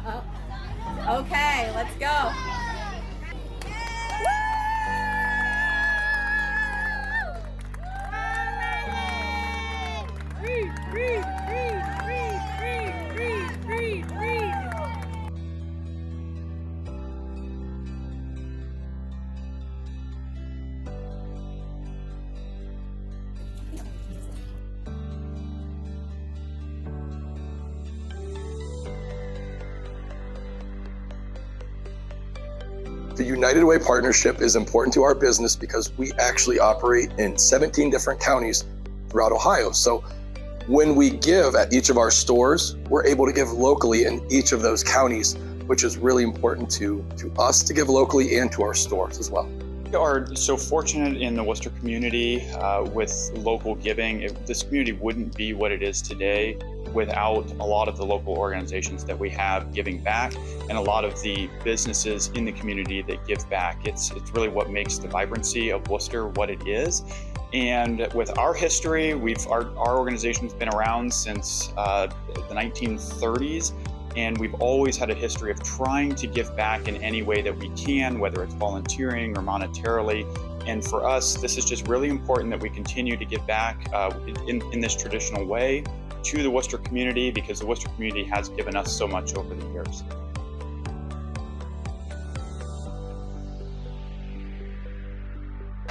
Okay, let's go. Read, read, read, read, read, read, read, read. The United Way partnership is important to our business because we actually operate in 17 different counties throughout Ohio. So when we give at each of our stores, we're able to give locally in each of those counties, which is really important to us to give locally and to our stores as well. We are so fortunate in the Worcester community with local giving. This community wouldn't be what it is today without a lot of the local organizations that we have giving back and a lot of the businesses in the community that give back. It's really what makes the vibrancy of Worcester what it is. And with our history, our organization's been around since the 1930s. And we've always had a history of trying to give back in any way that we can, whether it's volunteering or monetarily. And for us, this is just really important that we continue to give back in this traditional way to the Worcester community, because the Worcester community has given us so much over the years.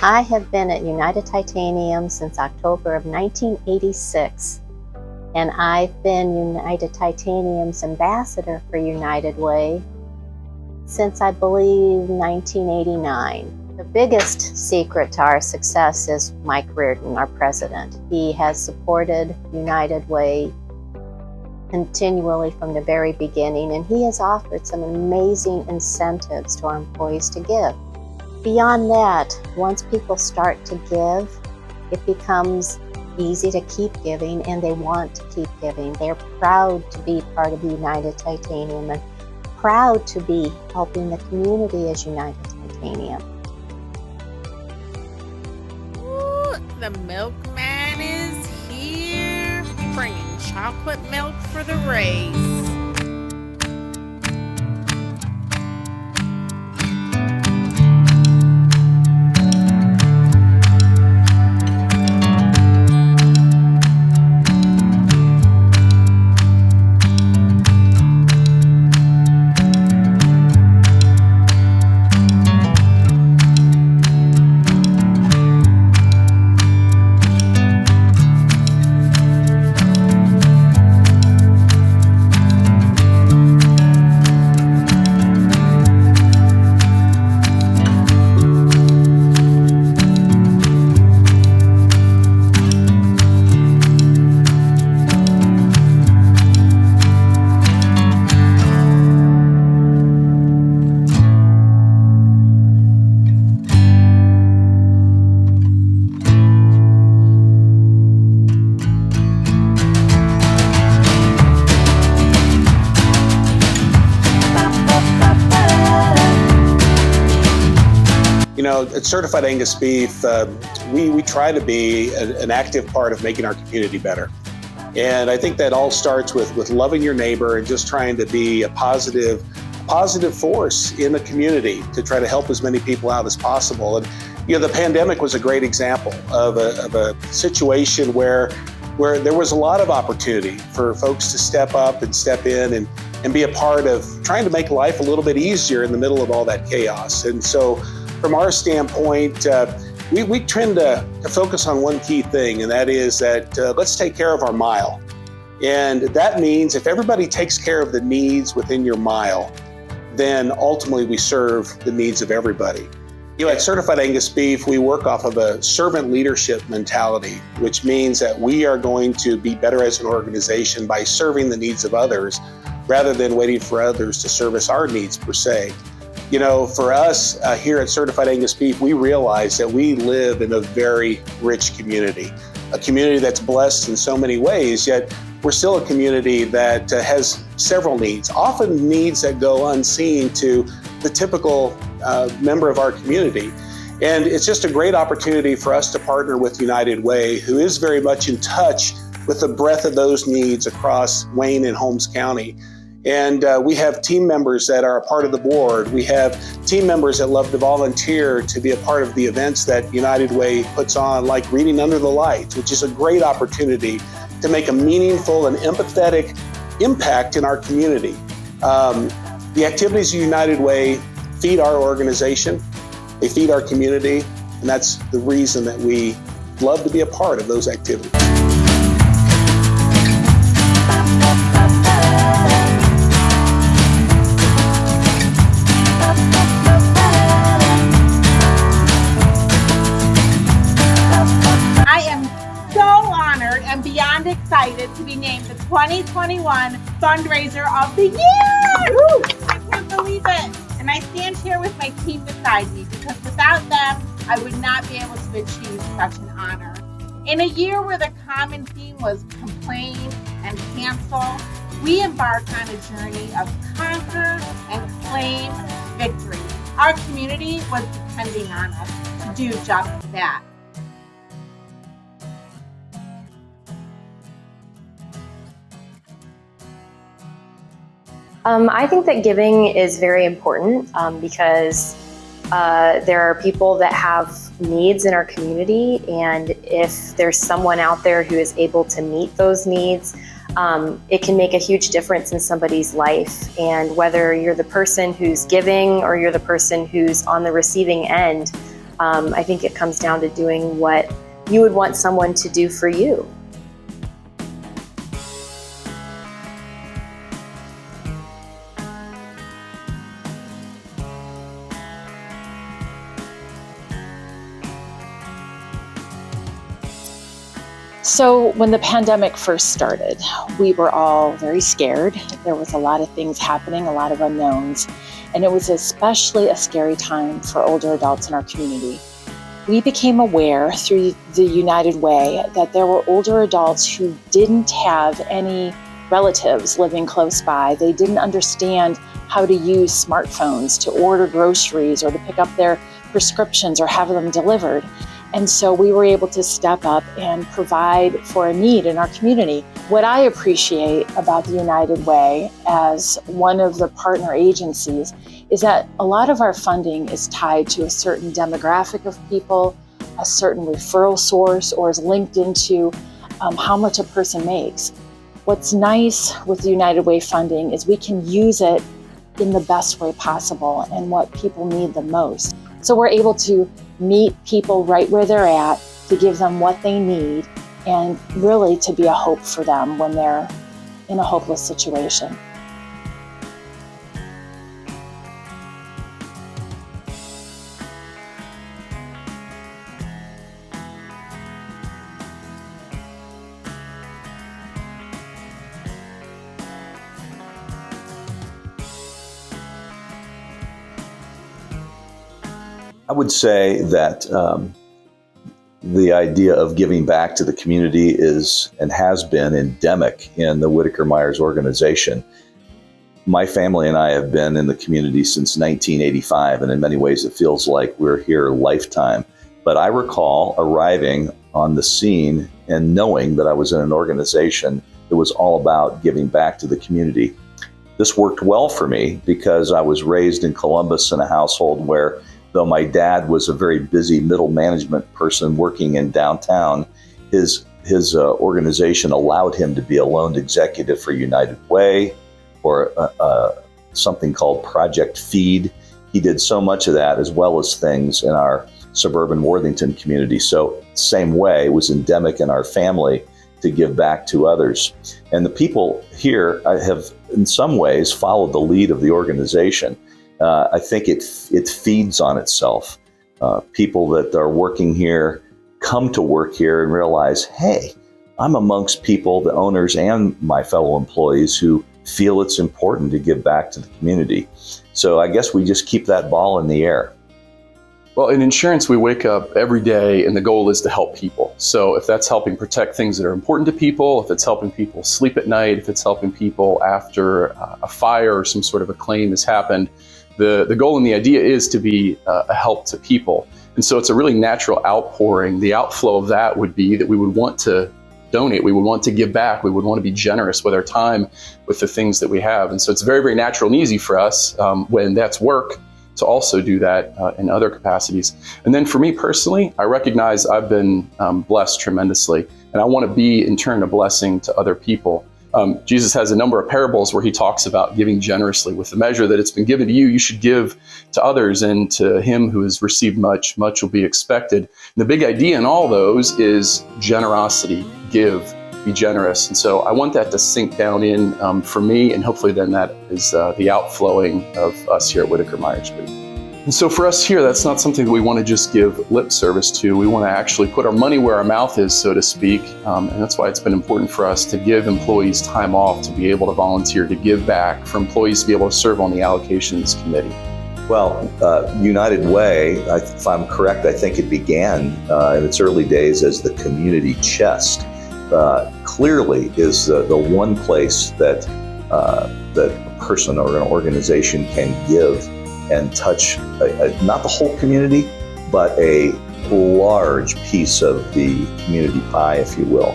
I have been at United Titanium since October of 1986. And I've been United Titanium's ambassador for United Way since, I believe, 1989. The biggest secret to our success is Mike Reardon, our president. He has supported United Way continually from the very beginning, and he has offered some amazing incentives to our employees to give. Beyond that, once people start to give, it becomes easy to keep giving, and they want to keep giving. They're proud to be part of United Titanium and proud to be helping the community as United Titanium. Ooh, the milkman is here, bringing chocolate milk for the race. You know, at Certified Angus Beef, we try to be an active part of making our community better. And I think that all starts with loving your neighbor and just trying to be a positive force in the community to try to help as many people out as possible. And, you know, the pandemic was a great example of a situation where there was a lot of opportunity for folks to step up and step in and be a part of trying to make life a little bit easier in the middle of all that chaos. And so from our standpoint, we tend to focus on one key thing, and that is that let's take care of our mile. And that means if everybody takes care of the needs within your mile, then ultimately we serve the needs of everybody. You know, at Certified Angus Beef, we work off of a servant leadership mentality, which means that we are going to be better as an organization by serving the needs of others rather than waiting for others to service our needs per se. You know, for us here at Certified Angus Beef, we realize that we live in a very rich community, a community that's blessed in so many ways, yet we're still a community that has several needs, often needs that go unseen to the typical member of our community. And it's just a great opportunity for us to partner with United Way, who is very much in touch with the breadth of those needs across Wayne and Holmes County. And we have team members that are a part of the board. We have team members that love to volunteer to be a part of the events that United Way puts on, like Reading Under the Lights, which is a great opportunity to make a meaningful and empathetic impact in our community. The activities of United Way feed our organization, they feed our community, and that's the reason that we love to be a part of those activities. I am so honored and beyond excited to be named the 2021 Fundraiser of the Year! Woo! I can't believe it! And I stand here with my team beside me because without them, I would not be able to achieve such an honor. In a year where the common theme was complain and cancel, we embarked on a journey of conquer and claim victory. Our community was depending on us to do just that. I think that giving is very important because there are people that have needs in our community, and if there's someone out there who is able to meet those needs, it can make a huge difference in somebody's life. And whether you're the person who's giving or you're the person who's on the receiving end, I think it comes down to doing what you would want someone to do for you. So when the pandemic first started, we were all very scared. There was a lot of things happening, a lot of unknowns, and it was especially a scary time for older adults in our community. We became aware through the United Way that there were older adults who didn't have any relatives living close by. They didn't understand how to use smartphones to order groceries or to pick up their prescriptions or have them delivered. And so we were able to step up and provide for a need in our community. What I appreciate about the United Way as one of the partner agencies is that a lot of our funding is tied to a certain demographic of people, a certain referral source, or is linked into how much a person makes. What's nice with the United Way funding is we can use it in the best way possible and what people need the most. So we're able to meet people right where they're at, to give them what they need, and really to be a hope for them when they're in a hopeless situation. I would say that the idea of giving back to the community is and has been endemic in the Whitaker Myers organization. My family and I have been in the community since 1985, and in many ways it feels like we're here a lifetime. But I recall arriving on the scene and knowing that I was in an organization that was all about giving back to the community. This worked well for me because I was raised in Columbus in a household where, though my dad was a very busy middle management person working in downtown, his organization allowed him to be a loaned executive for United Way or something called Project Feed. He did so much of that, as well as things in our suburban Worthington community. So same way, it was endemic in our family to give back to others. And the people here have in some ways followed the lead of the organization. I think it feeds on itself. People that are working here come to work here and realize, hey, I'm amongst people, the owners and my fellow employees, who feel it's important to give back to the community. So I guess we just keep that ball in the air. Well, in insurance, we wake up every day and the goal is to help people. So if that's helping protect things that are important to people, if it's helping people sleep at night, if it's helping people after a fire or some sort of a claim has happened, the goal and the idea is to be a help to people. And so it's a really natural outpouring. The outflow of that would be that we would want to donate. We would want to give back. We would want to be generous with our time, with the things that we have. And so it's very, very natural and easy for us when that's work to also do that in other capacities. And then for me personally, I recognize I've been blessed tremendously, and I want to be in turn a blessing to other people. Jesus has a number of parables where he talks about giving generously. With the measure that it's been given to you, you should give to others, and to him who has received much, much will be expected. And the big idea in all those is generosity, give, be generous. And so I want that to sink down in for me, and hopefully then that is the outflowing of us here at Whitaker Myers-Breen. And so for us here, that's not something that we want to just give lip service to. We want to actually put our money where our mouth is, so to speak. And that's why it's been important for us to give employees time off, to be able to volunteer, to give back, for employees to be able to serve on the allocations committee. Well, United Way, if I'm correct, I think it began in its early days as the community chest. Clearly is the one place that a person or an organization can give and touch not the whole community, but a large piece of the community pie, if you will.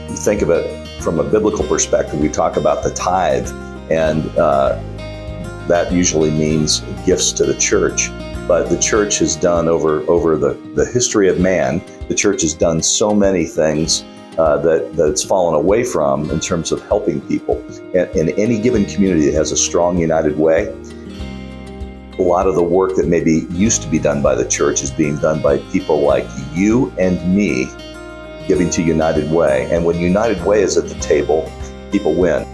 You think of it from a biblical perspective. We talk about the tithe, and that usually means gifts to the church. But the church has done over the history of man, the church has done so many things that it's fallen away from in terms of helping people. In any given community that has a strong United Way, a lot of the work that maybe used to be done by the church is being done by people like you and me, giving to United Way. And when United Way is at the table, people win.